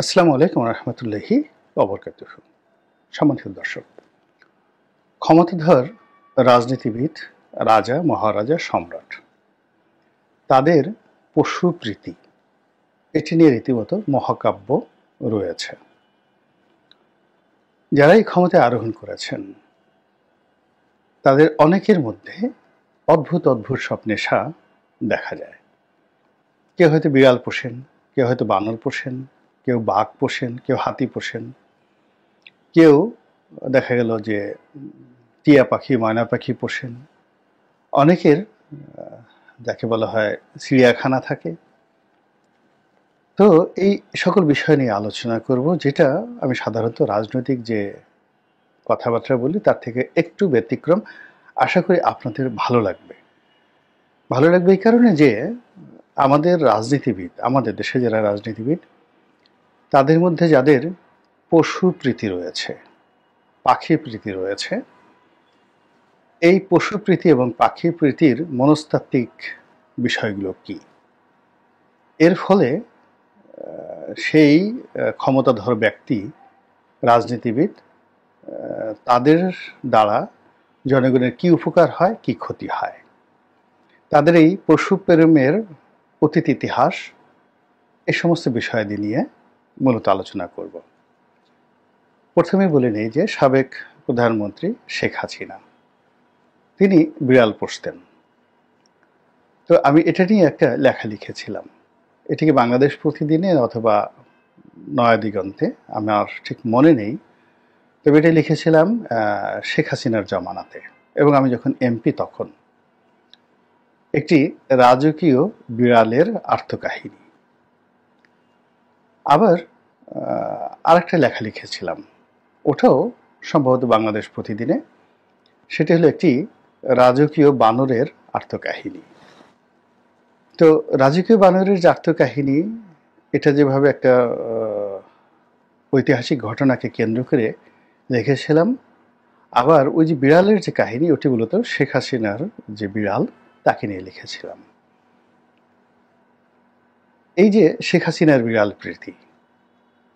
আসসালামু আলাইকুম রহমতুল্লাহি ওবরকাতুহ। সম্মানিত দর্শক, ক্ষমতাধর রাজনীতিবিদ, রাজা, মহারাজা, সম্রাট, তাদের পশুপ্রীতি, এটি নিয়ে রীতিমতো মহাকাব্য রয়েছে। যারা এই ক্ষমতায় আরোহণ করেছেন তাদের অনেকের মধ্যে অদ্ভুত অদ্ভুত সব নেশা দেখা যায়। কেউ হয়তো বিড়াল পোষেন, কেউ হয়তো বানর পোষেন, কেউ বাঘ পোষেন, কেউ হাতি পোষেন, কেউ দেখা গেল যে টিয়া পাখি, ময়না পাখি পোষেন। অনেকের যাকে বলা হয় চিড়িয়াখানা থাকে। তো এই সকল বিষয় নিয়ে আলোচনা করব, যেটা আমি সাধারণত রাজনৈতিক যে কথাবার্তা বলি তার থেকে একটু ব্যতিক্রম। আশা করি আপনাদের ভালো লাগবে। ভালো লাগবে এই কারণে যে আমাদের রাজনীতিবিদ, আমাদের দেশে যারা রাজনীতিবিদ, তাদের মধ্যে যাদের পশু প্রীতি রয়েছে, পাখি প্রীতি রয়েছে, এই পশু প্রীতি এবং পাখি প্রীতির মনস্তাত্ত্বিক বিষয়গুলো কি, এর ফলে সেই ক্ষমতাধর ব্যক্তি, রাজনীতিবিদ, তাদের দ্বারা জনগণের কি উপকার হয়, কি ক্ষতি হয়, তাদের এই পশু প্রেমের অতীত ইতিহাস, এই সমস্ত বিষয়াদি নিয়ে মূলত আলোচনা করব। প্রথমে বলে নেই যে সাবেক প্রধানমন্ত্রী শেখ হাসিনা, তিনি বিড়াল পোষতেন। তো আমি এটা নিয়ে একটা লেখা লিখেছিলাম। এটিকে বাংলাদেশ প্রতিদিনে অথবা নয়া দিগন্তে, আমার ঠিক মনে নেই। তবে এটা লিখেছিলাম শেখ হাসিনার জমানাতে, এবং আমি যখন এমপি তখন। একটি রাজকীয় বিড়ালের আর্তকাহিনী। আবার আরেকটা লেখা লিখেছিলাম, ওটাও সম্ভবত বাংলাদেশ প্রতিদিনে। সেটি হলো একটি রাজকীয় বানরের আর্তকাহিনী। তো রাজকীয় বানরের যে আর্তকাহিনী, এটা যেভাবে একটা ঐতিহাসিক ঘটনাকে কেন্দ্র করে লিখেছিলাম, আবার ওই যে বিড়ালের যে কাহিনী, ওটি মূলত শেখ হাসিনার যে বিড়াল, তাকে নিয়ে লিখেছিলাম। এই যে শেখ হাসিনার বিড়াল প্রীতি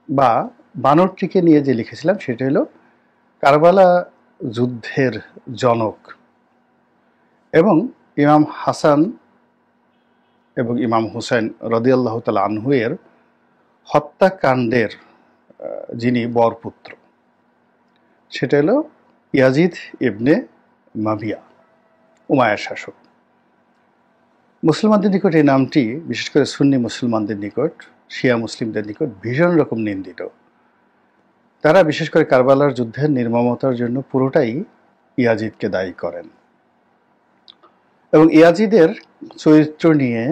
বা বানরটিকে নিয়ে যে লিখেছিলাম, সেটা হলো কারবালা যুদ্ধের জনক এবং ইমাম হাসান এবং ইমাম হুসাইন রাদিয়াল্লাহু তাআলা আনহু এর হত্যাকাণ্ডের যিনি বরপুত্র, সেটা হলো ইয়াজিদ ইবনে মাবিয়া, উমাইয়ার শাসক। মুসলমানদের নিকট এই নামটি, বিশেষ করে সুন্নি মুসলমানদের নিকট, শিয়া মুসলিমদের নিকট ভীষণ রকম নিন্দিত। তারা বিশেষ করে কারবালার যুদ্ধের নির্মমতার জন্য পুরোটাই ইয়াজিদকে দায়ী করেন। এবং ইয়াজিদের চরিত্র নিয়ে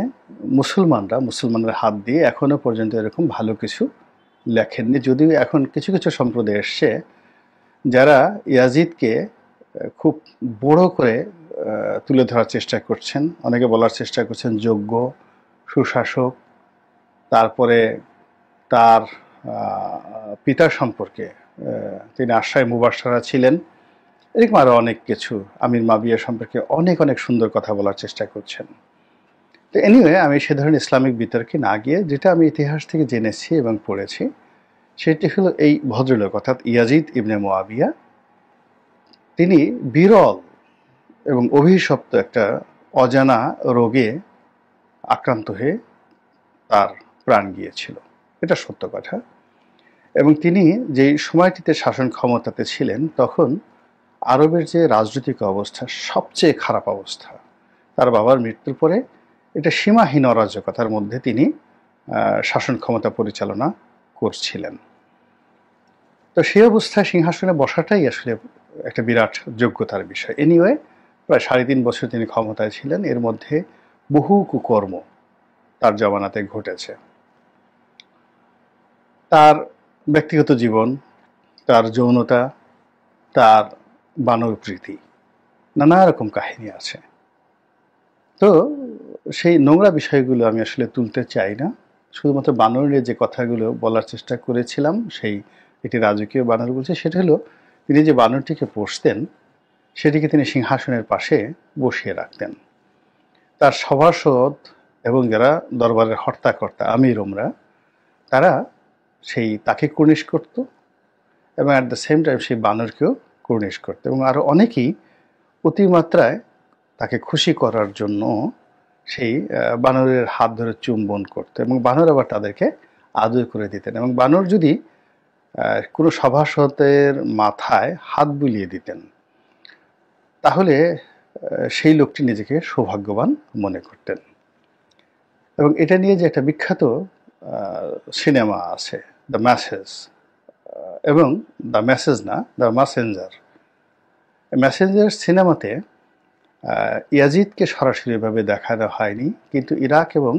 মুসলমানরা হাত দিয়ে এখনো পর্যন্ত এরকম ভালো কিছু লেখেননি। যদিও এখন কিছু কিছু সম্প্রদায় এসছে যারা ইয়াজিদকে খুব বড় করে তুলে ধরার চেষ্টা করছেন। অনেকে বলার চেষ্টা করছেন যোগ্য, সুশাসক, তারপরে তার পিতার সম্পর্কে তিনি আশায় মুবাশশারা ছিলেন, এরকম আরও অনেক কিছু, আমির মাবিয়া সম্পর্কে অনেক অনেক সুন্দর কথা বলার চেষ্টা করছেন। তো এনিওয়ে, আমি সে ধরনের ইসলামিক বিতর্কে না গিয়ে যেটা আমি ইতিহাস থেকে জেনেছি এবং পড়েছি, সেটি হলো এই ভদ্রলোক, অর্থাৎ ইয়াজিদ ইবনে মুআবিয়া, তিনি বিরল এবং অভিশপ্ত একটা অজানা রোগে আক্রান্ত হয়ে তার প্রাণ গিয়েছিল। এটা সত্য কথা। এবং তিনি যেই সময়টিতে শাসন ক্ষমতাতে ছিলেন, তখন আরবের যে রাজনৈতিক অবস্থা, সবচেয়ে খারাপ অবস্থা। তার বাবার মৃত্যুর পরে এটা সীমাহীন অরাজকতার মধ্যে তিনি শাসন ক্ষমতা পরিচালনা করছিলেন। তো সেই অবস্থায় সিংহাসনে বসাটাই আসলে একটা বিরাট যোগ্যতার বিষয়। এনিওয়ে, প্রায় 3.5 বছর তিনি ক্ষমতায় ছিলেন। এর মধ্যে বহু কুকর্ম তার জমানাতে ঘটেছে। তার ব্যক্তিগত জীবন, তার যৌনতা, তার বানর প্রীতি, নানা রকম কাহিনী আছে। তো সেই নোংরা বিষয়গুলো আমি আসলে তুলতে চাই না। শুধুমাত্র বানর নিয়ে যে কথাগুলো বলার চেষ্টা করেছিলাম, সেই একটি রাজকীয় বানর বলছে, সেটা হলো তিনি যে বানরটিকে পোষতেন, সেটিকে তিনি সিংহাসনের পাশে বসিয়ে রাখতেন। তার সভাসদ এবং যারা দরবারের হর্তাকর্তা, আমির ওমরা, তারা সেই তাকে কুর্নিশ করত এবং অ্যাট দ্য সেম টাইম সেই বানরকেও কুর্নিশ করত, এবং আরও অনেকেই অতিমাত্রায় তাকে খুশি করার জন্য সেই বানরের হাত ধরে চুম্বন করত, এবং বানর আবার তাদেরকে আদর করে দিতেন, এবং বানর যদি কোনো সভাসদের মাথায় হাত বুলিয়ে দিতেন তাহলে সেই লোকটি নিজেকে সৌভাগ্যবান মনে করতেন। এবং এটা নিয়ে যে একটা বিখ্যাত সিনেমা আছে দ্য মেসেজ, এবং দ্য মেসেজ না, দ্য মেসেঞ্জার। মেসেঞ্জার সিনেমাতে ইয়াজিদকে সরাসরিভাবে দেখানো হয়নি, কিন্তু ইরাক এবং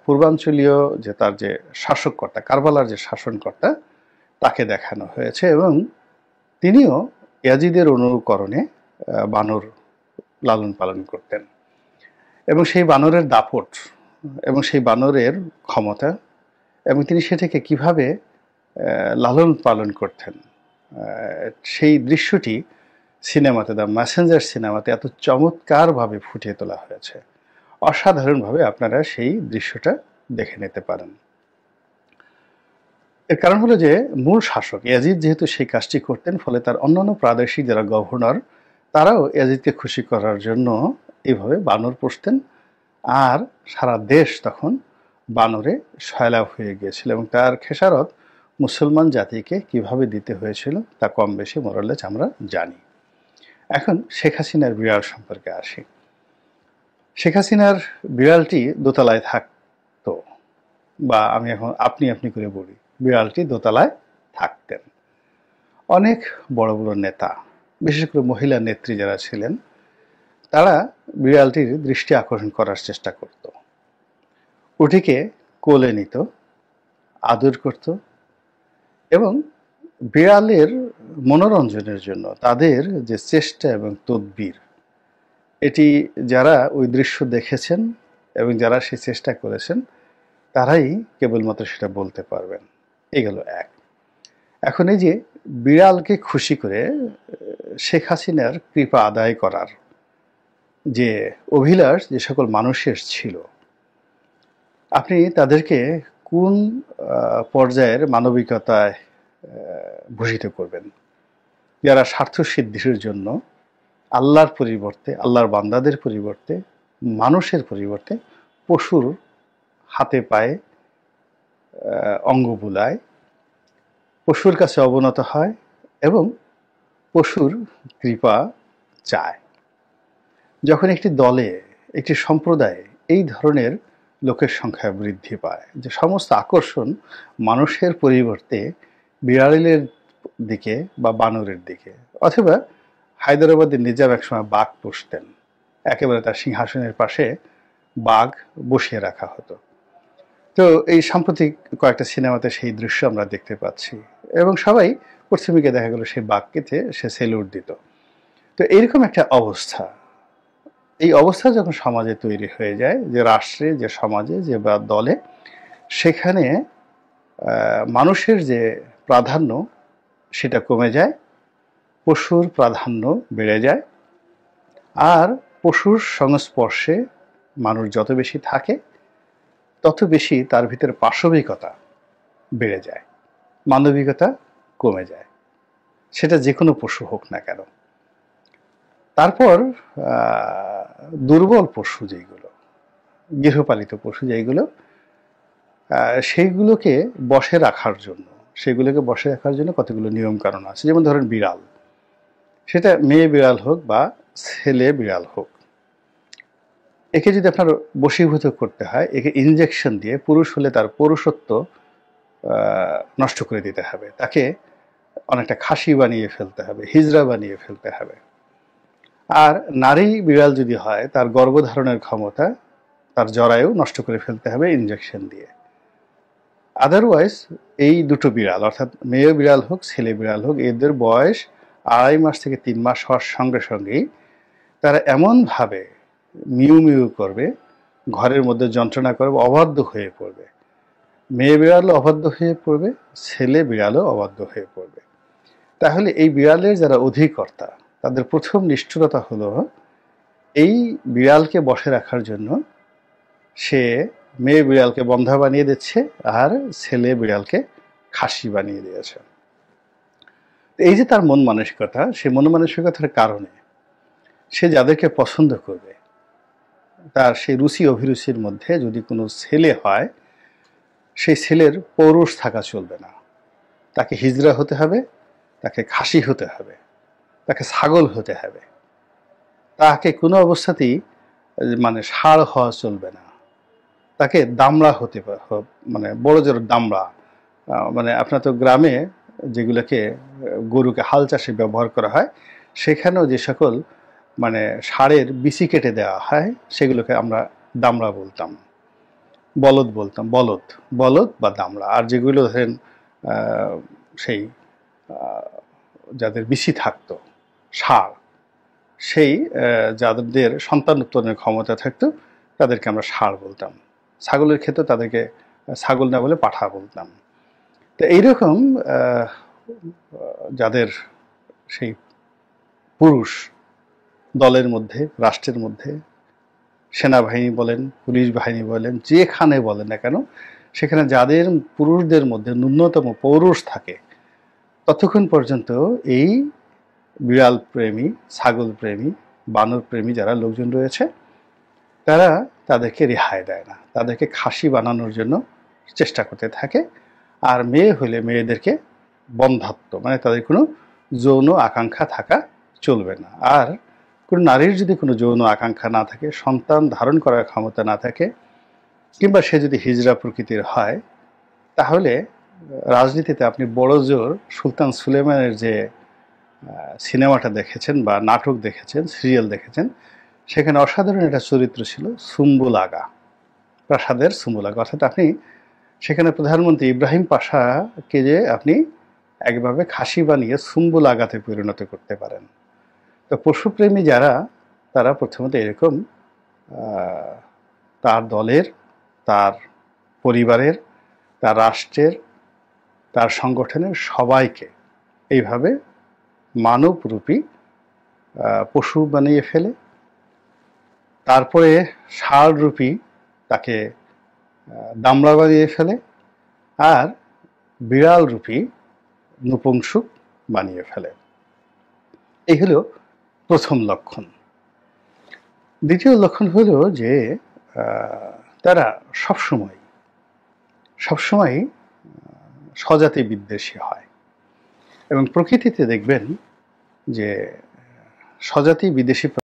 পূর্বাঞ্চলীয় যে তার যে শাসককর্তা, কারবালার যে শাসনকর্তা, তাকে দেখানো হয়েছে, এবং তিনিও ইয়াজিদের অনুকরণে বানর লালন পালন করতেন, এবং সেই বানরের দাপট এবং সেই বানরের ক্ষমতা এবং তিনি সেটাকে কিভাবে লালন পালন করতেন, সেই দৃশ্যটি সিনেমাতে, দ্য মেসেঞ্জার সিনেমাতে এত চমৎকারভাবে ফুটিয়ে তোলা হয়েছে। অসাধারণভাবে আপনারা সেই দৃশ্যটা দেখে নিতে পারেন। এর কারণ হলো যে মূল শাসক ইয়াজিদ যেহেতু সেই কাজটি করতেন, ফলে তার অন্যান্য প্রাদেশিক যারা গভর্নর তারাও ইয়াজিদকে খুশি করার জন্য এইভাবে বানর পুষতেন, আর সারা দেশ তখন বানরে সয়লাভ হয়ে গিয়েছিল, এবং তার খেসারত মুসলমান জাতিকে কিভাবে দিতে হয়েছিল তা কম বেশি মোরালেজ আমরা জানি। এখন শেখ হাসিনার বিড়াল সম্পর্কে আসি। শেখ হাসিনার বিড়ালটি দোতলায় থাকতো, বা আমি এখন আপনি করে বলি, বিড়ালটি দোতলায় থাকতেন। অনেক বড় বড় নেতা, বিশেষ করে মহিলা নেত্রী যারা ছিলেন, তারা বিড়ালটির দৃষ্টি আকর্ষণ করার চেষ্টা করত, ওটিকে কোলে নিত, আদর করত, এবং বিড়ালের মনোরঞ্জনের জন্য তাদের যে চেষ্টা এবং তদবির, এটি যারা ওই দৃশ্য দেখেছেন এবং যারা সেই চেষ্টা করেছেন তারাই কেবলমাত্র সেটা বলতে পারবেন। এগুলো এক। এখন এই যে বিড়ালকে খুশি করে শেখ হাসিনার কৃপা আদায় করার যে অভিলাষ যে সকল মানুষের ছিল, আপনি তাদেরকে কোন পর্যায়ের মানবিকতায় ভূষিত করবেন? যারা স্বার্থ সিদ্ধির জন্য আল্লাহর পরিবর্তে, আল্লাহর বান্দাদের পরিবর্তে, মানুষের পরিবর্তে পশুর হাতে পায়ে অঙ্গ বুলায়, পশুর কাছে অবনত হয় এবং পশুর কৃপা চায়। যখন একটি দলে, একটি সম্প্রদায়ে এই ধরনের লোকের সংখ্যা বৃদ্ধি পায়, যে সমস্ত আকর্ষণ মানুষের পরিবর্তে বিড়ালের দিকে বা বানরের দিকে, অথবা হায়দ্রাবাদের নিজাম একসময় বাঘ পুষতেন, একেবারে তার সিংহাসনের পাশে বাঘ বসিয়ে রাখা হতো। তো এই সাম্প্রতিক কয়েকটা সিনেমাতে সেই দৃশ্য আমরা দেখতে পাচ্ছি, এবং সবাই পশ্চিমীকে দেখা গেল সেই বাঘকে সে সেলুট দিত। তো এইরকম একটা অবস্থা, এই অবস্থা যখন সমাজে তৈরি হয়ে যায়, যে রাষ্ট্রে, যে সমাজে, যে বা দলে, সেখানে মানুষের যে প্রাধান্য সেটা কমে যায়, পশুর প্রাধান্য বেড়ে যায়, আর পশুর সংস্পর্শে মানুষ যত বেশি থাকে তত বেশি তার ভিতরে পাশবিকতা বেড়ে যায়, মানবিকতা কমে যায়, সেটা যে কোনো পশু হোক না কেন। তারপর দুর্বল পশু যেগুলো, গৃহপালিত পশু যেগুলো, সেইগুলোকে বশে রাখার জন্য, কতগুলো নিয়ম কারণ আছে। যেমন ধরেন বিড়াল, সেটা মেয়ে বিড়াল হোক বা ছেলে বিড়াল হোক, একে যদি আপনার বশীভূত করতে হয়, একে ইনজেকশন দিয়ে, পুরুষ হলে তার পুরুষত্ব নষ্ট করে দিতে হবে, তাকে অনেকটা খাসি বানিয়ে ফেলতে হবে, হিজড়া বানিয়ে ফেলতে হবে। আর নারী বিড়াল যদি হয়, তার গর্ভধারণের ক্ষমতা, তার জরায়ু নষ্ট করে ফেলতে হবে ইনজেকশন দিয়ে। আদারওয়াইজ এই দুটো বিড়াল, অর্থাৎ মেয়ে বিড়াল হোক ছেলে বিড়াল হোক, এদের বয়স 2.5 মাস থেকে 3 মাস হওয়ার সঙ্গে সঙ্গেই তারা এমনভাবে মিউ মিউ করবে, ঘরের মধ্যে যন্ত্রণা করবে, অবাধ্য হয়ে পড়বে। মেয়ে বিড়ালও অবাধ্য হয়ে পড়বে, ছেলে বিড়ালও অবাধ্য হয়ে পড়বে। তাহলে এই বিড়ালের যারা অধিকর্তা, তাদের প্রথম নিষ্ঠুরতা হলো এই বিড়ালকে বসে রাখার জন্য সে মেয়ে বিড়ালকে বন্ধা বানিয়ে দিচ্ছে আর ছেলে বিড়ালকে খাসি বানিয়ে দিয়েছে। এই যে তার মন মানসিকতা, সেই মন মানসিকতার কারণে সে যাদেরকে পছন্দ করবে, তার সেই রুচি অভিরুচির মধ্যে যদি কোনো ছেলে হয়, সেই ছেলের পৌরুষ থাকা চলবে না। তাকে হিজড়া হতে হবে, তাকে খাসি হতে হবে, তাকে ছাগল হতে হবে। তাকে কোনো অবস্থাতেই মানে ষাঁড় হওয়া চলবে না। তাকে দামড়া হতে মানে বড় জোর দামড়া, মানে আপনার তো গ্রামে যেগুলোকে গরুকে হাল চাষে ব্যবহার করা হয়, সেখানেও যে সকল মানে ষাঁড়ের বিচি কেটে দেওয়া হয় সেগুলোকে আমরা দামড়া বলতাম, বলদ বলতাম, বলদ বলদ বা দামড়া। আর যেগুলো ধরেন সেই যাদের বিচি থাকতো ষাঁড়, সেই যাদের সন্তান উৎপাদনের ক্ষমতা থাকতো তাদেরকে আমরা ষাঁড় বলতাম। ছাগলের ক্ষেত্রে তাদেরকে ছাগল না বলে পাঠা বলতাম। তো এইরকম যাদের সেই পুরুষ দলের মধ্যে, রাষ্ট্রের মধ্যে, সেনাবাহিনী বলেন, পুলিশ বাহিনী বলেন, যেখানে বলেন না কেন, সেখানে যাদের পুরুষদের মধ্যে ন্যূনতম পৌরুষ থাকে, ততক্ষণ পর্যন্ত এই বিড়াল প্রেমী, ছাগল প্রেমী, বানর প্রেমী যারা লোকজন রয়েছে, তারা তাদেরকে রেহাই দেয় না, তাদেরকে খাসি বানানোর জন্য চেষ্টা করতে থাকে। আর মেয়ে হলে মেয়েদেরকে বন্ধাত্ব, মানে তাদের কোনো যৌন আকাঙ্ক্ষা থাকা চলবে না। আর কোনো নারীর যদি কোনো যৌন আকাঙ্ক্ষা না থাকে, সন্তান ধারণ করার ক্ষমতা না থাকে, কিংবা সে যদি হিজড়া প্রকৃতির হয়, তাহলে রাজনীতিতে আপনি বড় জোর সুলতান সুলেমানের যে সিনেমাটা দেখেছেন বা নাটক দেখেছেন, সিরিয়াল দেখেছেন, সেখানে অসাধারণ একটা চরিত্র ছিল সুম্বুল আগা, প্রাসাদের সুম্বুল আগা। অর্থাৎ আপনি সেখানে প্রধানমন্ত্রী ইব্রাহিম পাশাকে যে আপনি একভাবে খাসি বানিয়ে সুম্বুল আগাতে পরিণত করতে পারেন। তো পশুপ্রেমী যারা, তারা প্রথমত এরকম তার দলের, তার পরিবারের, তার রাষ্ট্রের, তার সংগঠনের সবাইকে এইভাবে মানবরূপী পশু বানিয়ে ফেলে। তারপরে ষাঁড়রূপী তাকে দামড়া বানিয়ে ফেলে, আর বিড়ালরূপী নপুংসক বানিয়ে ফেলে। এই হলো প্রথম লক্ষণ। দ্বিতীয় লক্ষণ হলো যে তারা সবসময় স্বজাতি বিদ্বেষী হয়। এবং প্রকৃতিতে দেখবেন যে স্বজাতি বিদেশী